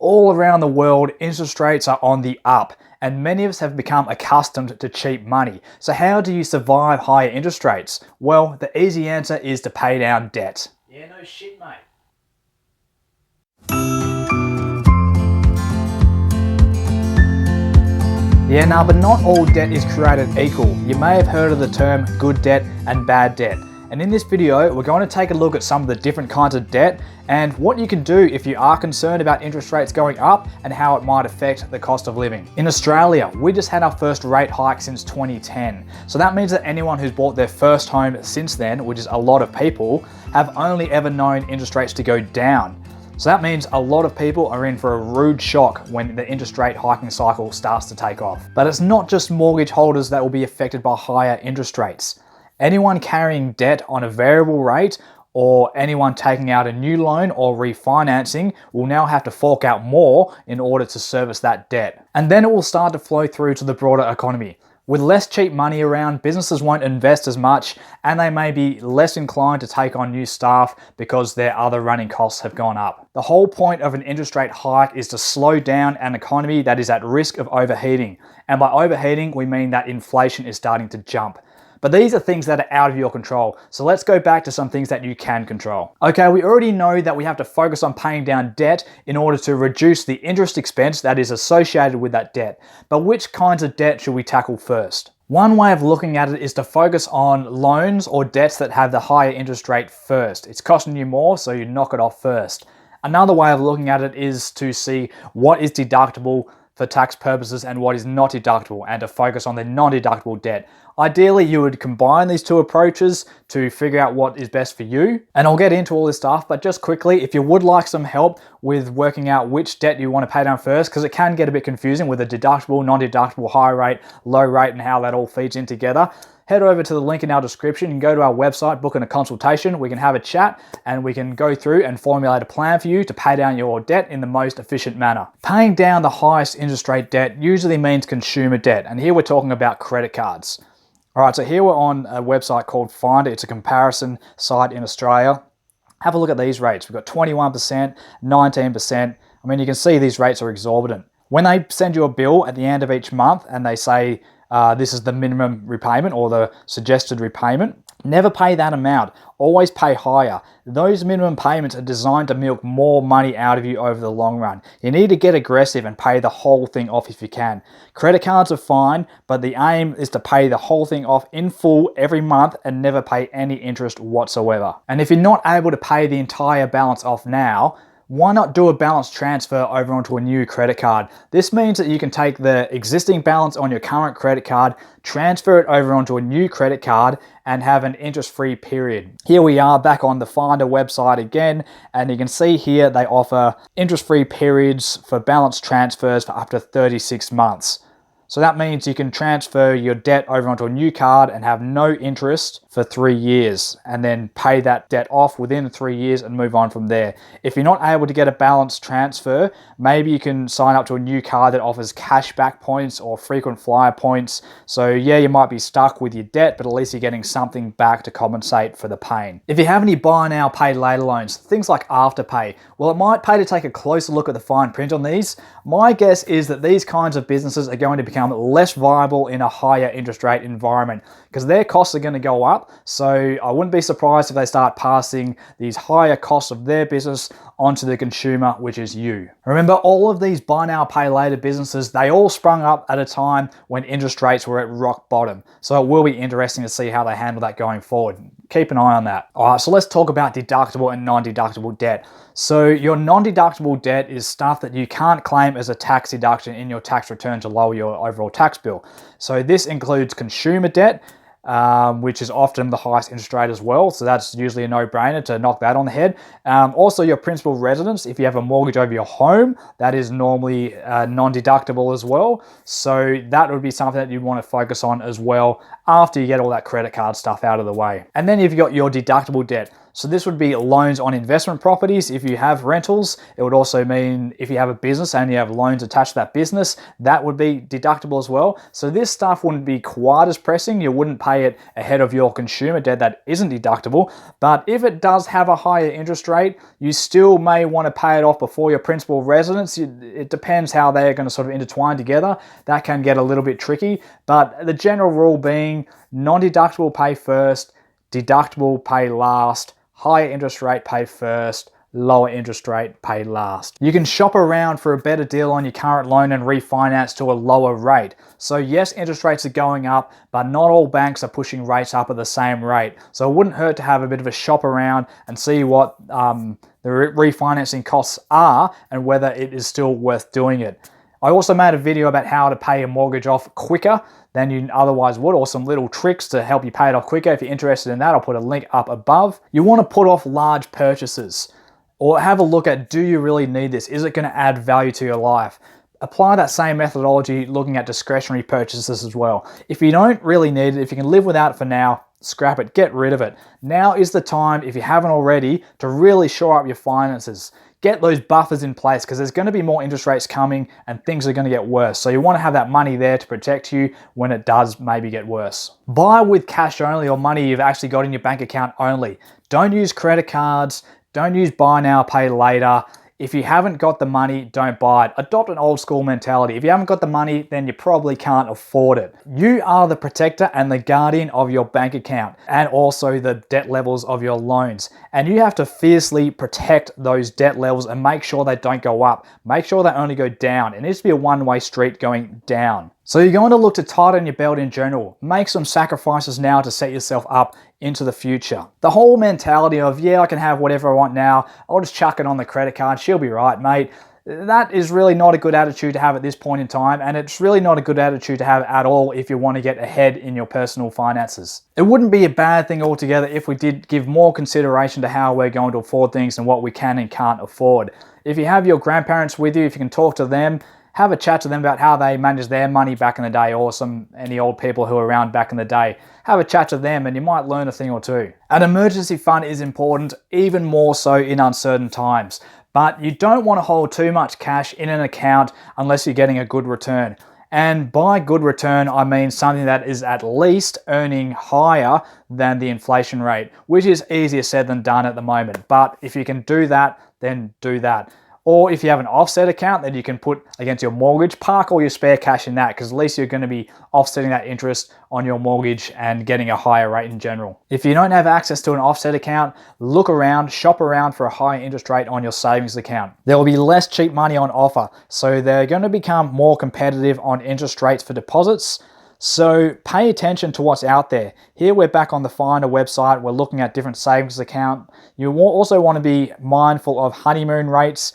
All around the world, interest rates are on the up, and many of us have become accustomed to cheap money. So how do you survive higher interest rates? Well, the easy answer is to pay down debt. Yeah, no shit, mate. Yeah, no, but not all debt is created equal. You may have heard of the term good debt and bad debt. And in this video, we're going to take a look at some of the different kinds of debt and what you can do if you are concerned about interest rates going up and how it might affect the cost of living. In Australia, we just had our first rate hike since 2010. So that means that anyone who's bought their first home since then, which is a lot of people, have only ever known interest rates to go down. So that means a lot of people are in for a rude shock when the interest rate hiking cycle starts to take off. But it's not just mortgage holders that will be affected by higher interest rates. Anyone carrying debt on a variable rate or anyone taking out a new loan or refinancing will now have to fork out more in order to service that debt. And then it will start to flow through to the broader economy. With less cheap money around, businesses won't invest as much and they may be less inclined to take on new staff because their other running costs have gone up. The whole point of an interest rate hike is to slow down an economy that is at risk of overheating. And by overheating, we mean that inflation is starting to jump. But these are things that are out of your control. So let's go back to some things that you can control. Okay, we already know that we have to focus on paying down debt in order to reduce the interest expense that is associated with that debt. But which kinds of debt should we tackle first? One way of looking at it is to focus on loans or debts that have the higher interest rate first. It's costing you more, so you knock it off first. Another way of looking at it is to see what is deductible for tax purposes and what is not deductible, and to focus on the non-deductible debt. Ideally, you would combine these two approaches to figure out what is best for you. And I'll get into all this stuff, but just quickly, if you would like some help with working out which debt you want to pay down first, because it can get a bit confusing with a deductible, non-deductible, high rate, low rate, and how that all feeds in together, head over to the link in our description and go to our website, book in a consultation. We can have a chat and we can go through and formulate a plan for you to pay down your debt in the most efficient manner. Paying down the highest interest rate debt usually means consumer debt. And here we're talking about credit cards. All right, so here we're on a website called Finder. It's a comparison site in Australia. Have a look at these rates. We've got 21%, 19%. I mean, you can see these rates are exorbitant. When they send you a bill at the end of each month and they say, this is the minimum repayment or the suggested repayment, never pay that amount. Always pay higher. Those minimum payments are designed to milk more money out of you over the long run. You need to get aggressive and pay the whole thing off if you can. Credit cards are fine, but the aim is to pay the whole thing off in full every month and never pay any interest whatsoever. And if you're not able to pay the entire balance off now, why not do a balance transfer over onto a new credit card? This means that you can take the existing balance on your current credit card, transfer it over onto a new credit card, and have an interest-free period. Here we are back on the Finder website again, and you can see here they offer interest-free periods for balance transfers for up to 36 months. So that means you can transfer your debt over onto a new card and have no interest for 3 years and then pay that debt off within 3 years and move on from there. If you're not able to get a balance transfer, maybe you can sign up to a new card that offers cashback points or frequent flyer points. So yeah, you might be stuck with your debt, but at least you're getting something back to compensate for the pain. If you have any buy now, pay later loans, things like Afterpay, well, it might pay to take a closer look at the fine print on these. My guess is that these kinds of businesses are going to become less viable in a higher interest rate environment because their costs are going to go up. So I wouldn't be surprised if they start passing these higher costs of their business onto the consumer, which is you. Remember, all of these buy now, pay later businesses, they all sprung up at a time when interest rates were at rock bottom. So it will be interesting to see how they handle that going forward. Keep an eye on that. All right, so let's talk about deductible and non-deductible debt. So your non-deductible debt is stuff that you can't claim as a tax deduction in your tax return to lower your overall tax bill. So this includes consumer debt, which is often the highest interest rate as well. So that's usually a no-brainer to knock that on the head. Also your principal residence, if you have a mortgage over your home, that is normally non-deductible as well. So that would be something that you'd want to focus on as well after you get all that credit card stuff out of the way. And then you've got your deductible debt. So this would be loans on investment properties. If you have rentals, it would also mean if you have a business and you have loans attached to that business, that would be deductible as well. So this stuff wouldn't be quite as pressing. You wouldn't pay it ahead of your consumer debt that isn't deductible. But if it does have a higher interest rate, you still may want to pay it off before your principal residence. It depends how they're going to sort of intertwine together. That can get a little bit tricky. But the general rule being non-deductible pay first, deductible pay last, higher interest rate pay first, lower interest rate pay last. You can shop around for a better deal on your current loan and refinance to a lower rate. So yes, interest rates are going up, but not all banks are pushing rates up at the same rate. So it wouldn't hurt to have a bit of a shop around and see what the refinancing costs are and whether it is still worth doing it. I also made a video about how to pay a mortgage off quicker than you otherwise would, or some little tricks to help you pay it off quicker. If you're interested in that, I'll put a link up above. You want to put off large purchases, or have a look at, do you really need this? Is it going to add value to your life? Apply that same methodology looking at discretionary purchases as well. If you don't really need it, if you can live without it for now, scrap it, get rid of it. Now is the time, if you haven't already, to really shore up your finances. Get those buffers in place because there's going to be more interest rates coming and things are going to get worse. So you want to have that money there to protect you when it does maybe get worse. Buy with cash only, or money you've actually got in your bank account only. Don't use credit cards. Don't use buy now, pay later. If you haven't got the money, don't buy it. Adopt an old school mentality. If you haven't got the money, then you probably can't afford it. You are the protector and the guardian of your bank account and also the debt levels of your loans. And you have to fiercely protect those debt levels and make sure they don't go up. Make sure they only go down. It needs to be a one-way street going down. So you're going to look to tighten your belt in general. Make some sacrifices now to set yourself up into the future. The whole mentality of, yeah, I can have whatever I want now, I'll just chuck it on the credit card, she'll be right, mate. That is really not a good attitude to have at this point in time, and it's really not a good attitude to have at all if you want to get ahead in your personal finances. It wouldn't be a bad thing altogether if we did give more consideration to how we're going to afford things and what we can and can't afford. If you have your grandparents with you, if you can talk to them, have a chat to them about how they managed their money back in the day, or any old people who were around back in the day. Have a chat to them and you might learn a thing or two. An emergency fund is important, even more so in uncertain times. But you don't want to hold too much cash in an account unless you're getting a good return. And by good return, I mean something that is at least earning higher than the inflation rate, which is easier said than done at the moment. But if you can do that, then do that. Or if you have an offset account that you can put against your mortgage, park all your spare cash in that, because at least you're going to be offsetting that interest on your mortgage and getting a higher rate in general. If you don't have access to an offset account, look around, shop around for a higher interest rate on your savings account. There will be less cheap money on offer, so they're going to become more competitive on interest rates for deposits. So pay attention to what's out there. Here we're back on the Finder website. We're looking at different savings accounts. You also want to be mindful of honeymoon rates.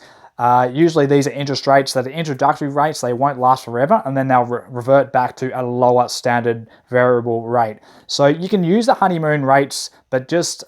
Usually these are interest rates that are introductory rates. They won't last forever, and then they'll revert back to a lower standard variable rate. So you can use the honeymoon rates, but just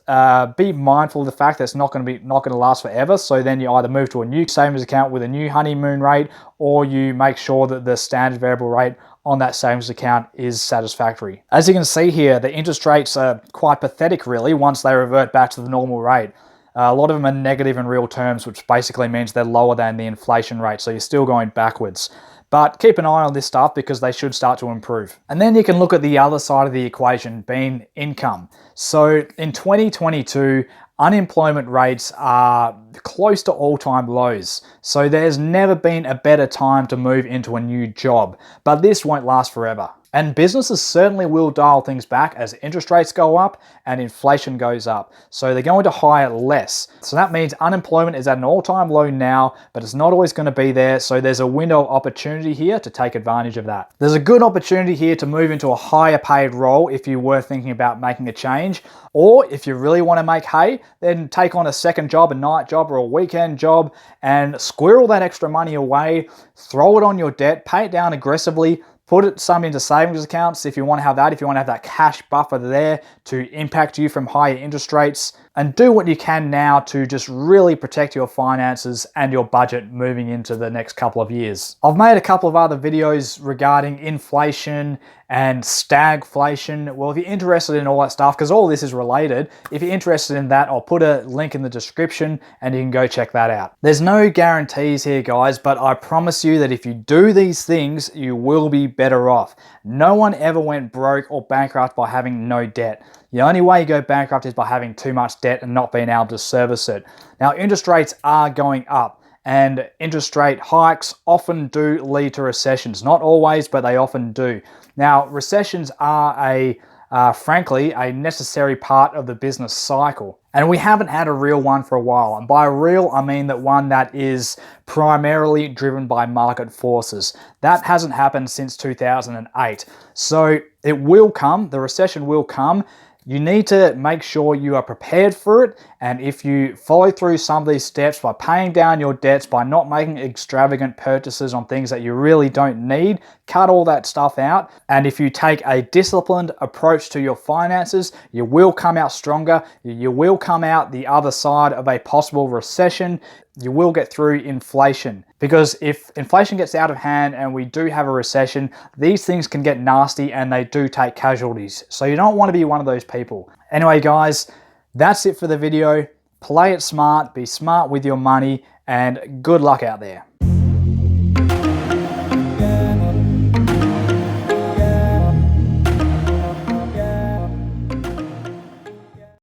be mindful of the fact that it's not going to last forever. So then you either move to a new savings account with a new honeymoon rate, or you make sure that the standard variable rate on that savings account is satisfactory. As you can see here, the interest rates are quite pathetic really once they revert back to the normal rate. A lot of them are negative in real terms, which basically means they're lower than the inflation rate, so you're still going backwards. But keep an eye on this stuff because they should start to improve. And then you can look at the other side of the equation, being income. So in 2022, unemployment rates are close to all-time lows. So there's never been a better time to move into a new job, but this won't last forever. And businesses certainly will dial things back as interest rates go up and inflation goes up. So they're going to hire less. So that means unemployment is at an all-time low now, but it's not always going to be there. So there's a window of opportunity here to take advantage of that. There's a good opportunity here to move into a higher paid role if you were thinking about making a change. Or if you really want to make hay, then take on a second job, a night job or a weekend job, and squirrel that extra money away, throw it on your debt, pay it down aggressively, put some into savings accounts if you want to have that, if you want to have that cash buffer there to impact you from higher interest rates. and do what you can now to just really protect your finances and your budget moving into the next couple of years. I've made a couple of other videos regarding inflation and stagflation. Well, if you're interested in all that stuff, because all this is related, if you're interested in that, I'll put a link in the description and you can go check that out. There's no guarantees here, guys, but I promise you that if you do these things, you will be better off. No one ever went broke or bankrupt by having no debt. The only way you go bankrupt is by having too much debt and not being able to service it. Now, interest rates are going up, and interest rate hikes often do lead to recessions. Not always, but they often do. Now, recessions are frankly, a necessary part of the business cycle. And we haven't had a real one for a while. And by real, I mean that one that is primarily driven by market forces. That hasn't happened since 2008. So it will come, the recession will come. You need to make sure you are prepared for it, and if you follow through some of these steps by paying down your debts, by not making extravagant purchases on things that you really don't need, cut all that stuff out, and if you take a disciplined approach to your finances, you will come out stronger. You will come out the other side of a possible recession. You will get through inflation, because if inflation gets out of hand and we do have a recession, these things can get nasty and they do take casualties. So you don't want to be one of those people. Anyway, guys, that's it for the video. Play it smart, be smart with your money, and good luck out there.